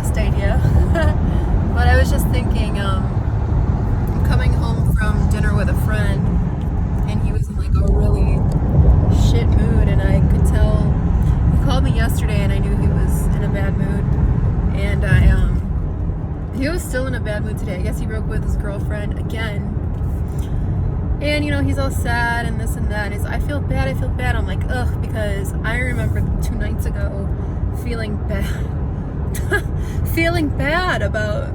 best idea. But I was just thinking, I'm coming home from dinner with a friend, and he was in like a really shit mood, and I could tell. He called me yesterday, and I knew he was in a bad mood, and he was still in a bad mood today. I guess he broke with his girlfriend again. And, he's all sad and this and that. And I feel bad. I'm like, ugh, because I remember 2 nights ago feeling bad. Feeling bad about,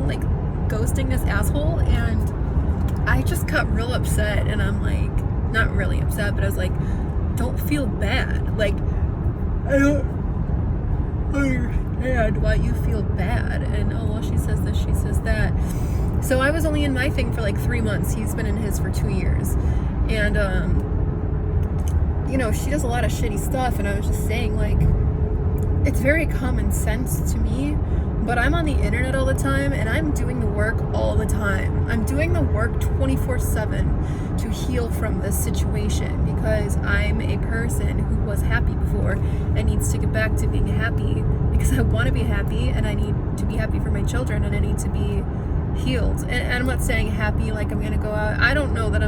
like, ghosting this asshole. And I just got real upset. And I'm like, not really upset, but I was like, don't feel bad. Like, I don't understand why you feel bad. And, oh, well, she says this, she says that. So I was only in my thing for like 3 months. He's been in his for 2 years. And, she does a lot of shitty stuff. And I was just saying, like, it's very common sense to me. But I'm on the internet all the time. And I'm doing the work all the time. I'm doing the work 24/7 to heal from this situation. Because I'm a person who was happy before and needs to get back to being happy. Because I want to be happy. And I need to be happy for my children. And I need to be healed. And I'm not saying happy like I'm gonna go out. I don't know that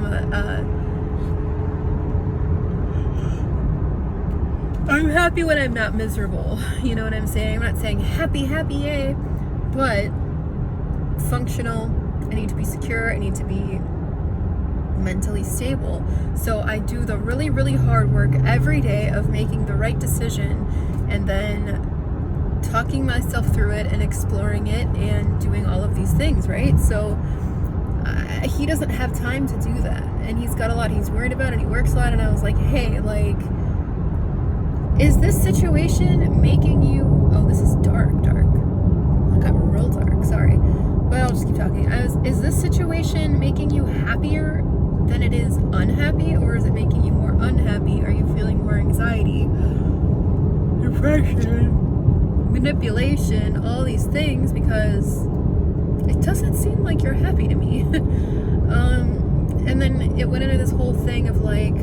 I'm happy when I'm not miserable. You know what I'm saying? I'm not saying happy, yay. But functional. I need to be secure. I need to be mentally stable. So I do the really, really hard work every day of making the right decision and then talking myself through it and exploring it and doing all of these things, right? So he doesn't have time to do that, and he's got a lot he's worried about, and he works a lot. And I was like, hey, like, is this situation making you, oh, this is dark, it got real dark, sorry, but I'll just keep talking. Is this situation making you happier than it is unhappy, or is it making you more unhappy? Are you feeling more anxiety, depression, manipulation, all these things? Because it doesn't seem like you're happy to me. And then it went into this whole thing of like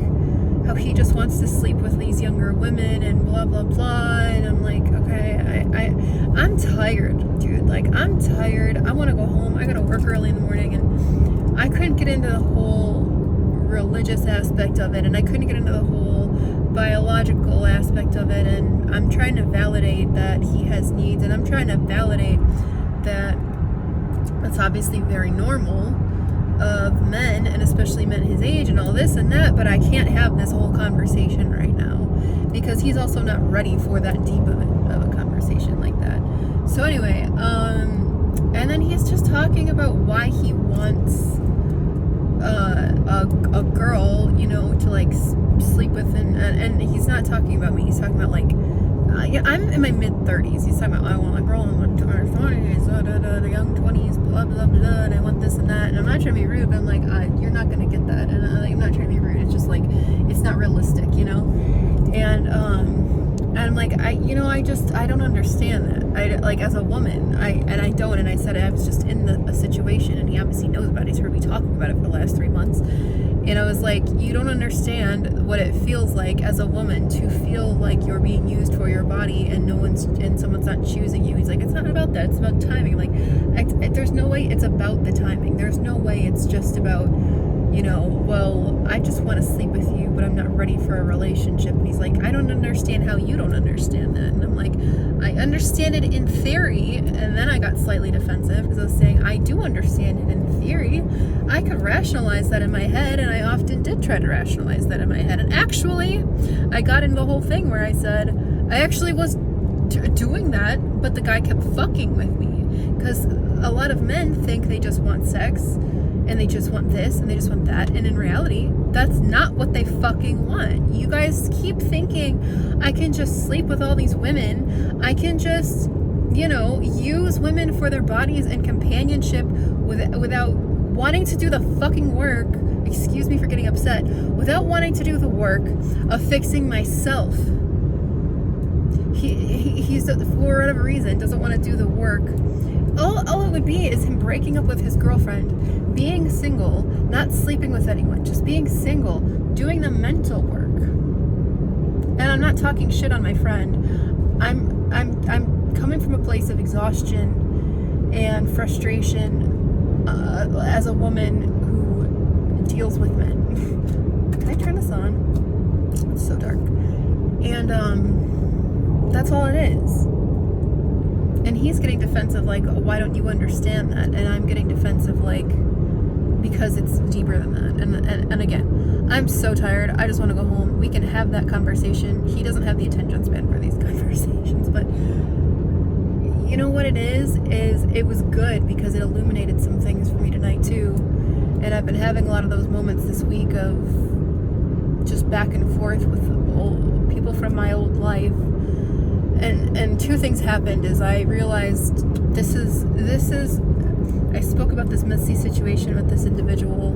how he just wants to sleep with these younger women and blah blah blah. And I'm like, okay, I'm tired, dude. Like, I'm tired. I want to go home. I gotta work early in the morning, and I couldn't get into the whole religious aspect of it, and I couldn't get into the whole biological aspect of it. And I'm trying to validate that he has needs, and I'm trying to validate that it's obviously very normal of men, and especially men his age and all this and that, but I can't have this whole conversation right now because he's also not ready for that deep of a conversation like that. So anyway, and then he's just talking about why he wants a girl, to like sleep with, and he's not talking about me. He's talking about like, I'm in my mid-30s. He's talking about, I want a girl in my 20s, the young 20s, blah, blah, blah, and I want this and that. And I'm not trying to be rude, but I'm like, you're not going to get that. And I'm not trying to be rude. It's just like, it's not realistic, And I'm like, I don't understand that. Like, as a woman, I don't. And I said I was just in a situation, and he obviously knows about it. He's heard me talking about it for the last 3 months. And I was like, you don't understand what it feels like as a woman to feel like you're being used for your body and someone's not choosing you. He's like, it's not about that. It's about timing. Like, there's no way it's about the timing. There's no way it's just about, well, I just want to sleep with you, but I'm not ready for a relationship. And he's like, I don't understand how you don't understand that. And I'm like, I understand it in theory. And then I got slightly defensive because I was saying, I do understand it in theory. I could rationalize that in my head, and I often did try to rationalize that in my head. And actually, I got into the whole thing where I said, I actually was doing that, but the guy kept fucking with me. Because a lot of men think they just want sex, and they just want this, and they just want that. And in reality, that's not what they fucking want. You guys keep thinking, I can just sleep with all these women. I can just, use women for their bodies and companionship without wanting to do the fucking work. Excuse me for getting upset. Without wanting to do the work of fixing myself. He's, for whatever reason, doesn't want to do the work. All it would be is him breaking up with his girlfriend, being single, not sleeping with anyone, just being single, doing the mental work. And I'm not talking shit on my friend. I'm coming from a place of exhaustion and frustration as a woman who deals with men. Can I turn this on? It's so dark. And that's all it is. And he's getting defensive, like, oh, why don't you understand that? And I'm getting defensive, like, because it's deeper than that. And again, I'm so tired. I just want to go home. We can have that conversation. He doesn't have the attention span for these conversations, but you know what it is it was good because it illuminated some things for me tonight too. And I've been having a lot of those moments this week of just back and forth with people from my old life. And two things happened is I realized this is I spoke about this messy situation with this individual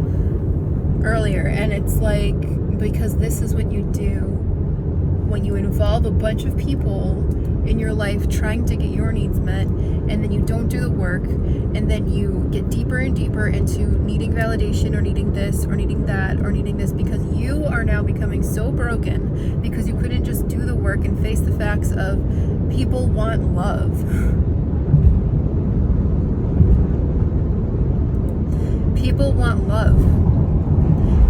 earlier, and it's like, because this is what you do when you involve a bunch of people in your life trying to get your needs met, and then you don't do the work, and then you get deeper and deeper into needing validation or needing this or needing that or needing this, because you are now becoming so broken because you couldn't just do the work and face the facts of people want love. People want love.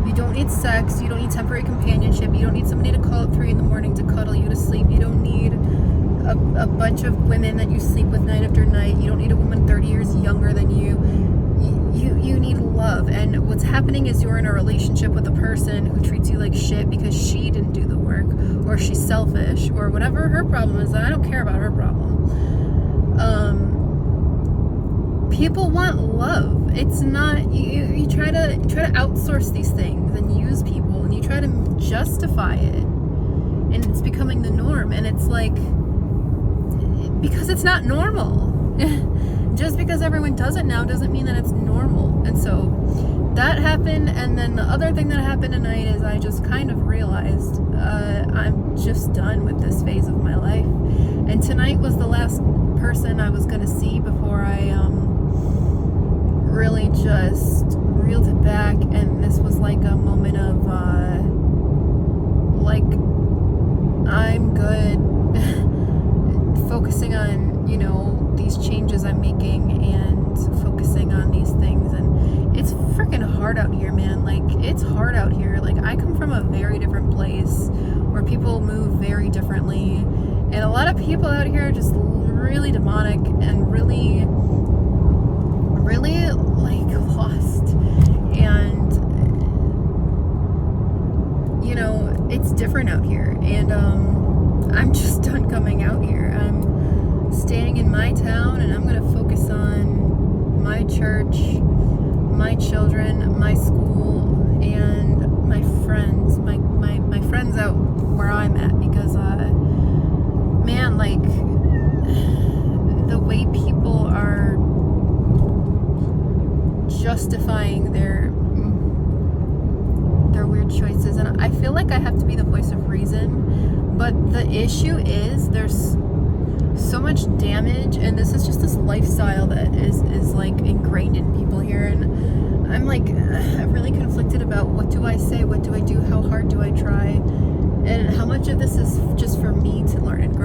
You don't need sex. You don't need temporary companionship. You don't need somebody to call at 3 a.m. to cuddle you to sleep. You don't need a bunch of women that you sleep with night after night. You don't need a woman 30 years younger than you. You need love. And what's happening is you're in a relationship with a person who treats you like shit because she didn't do the work, or she's selfish, or whatever her problem is. I don't care about her problem. People want love. It's not, you try to outsource these things and use people, and you try to justify it, and it's becoming the norm. And it's like, because it's not normal. Just because everyone does it now doesn't mean that it's normal. And so that happened. And then the other thing that happened tonight is I just kind of realized I'm just done with this phase of my life. And tonight was the last person I was going to see before I really just reeled it back. And this was like a moment of like, I'm good. Focusing on, you know, these changes I'm making and focusing on these things. And it's freaking hard out here, man. Like, it's hard out here. Like, I come from a very different place where people move very differently, and a lot of people out here are just really demonic and really like lost. And you know, it's different out here. And I'm just done coming out here. I'm staying in my town, and I'm going to focus on my church, my children, my school, and my friends, my friends out where I'm at, because, man, like, the way people are justifying their weird choices, and I feel like I have to be the voice of reason, but the issue is there's so much damage, and this is just this lifestyle that is like ingrained in people here. And I'm like, I'm really conflicted about what do I say, what do I do, how hard do I try, and how much of this is just for me to learn and grow.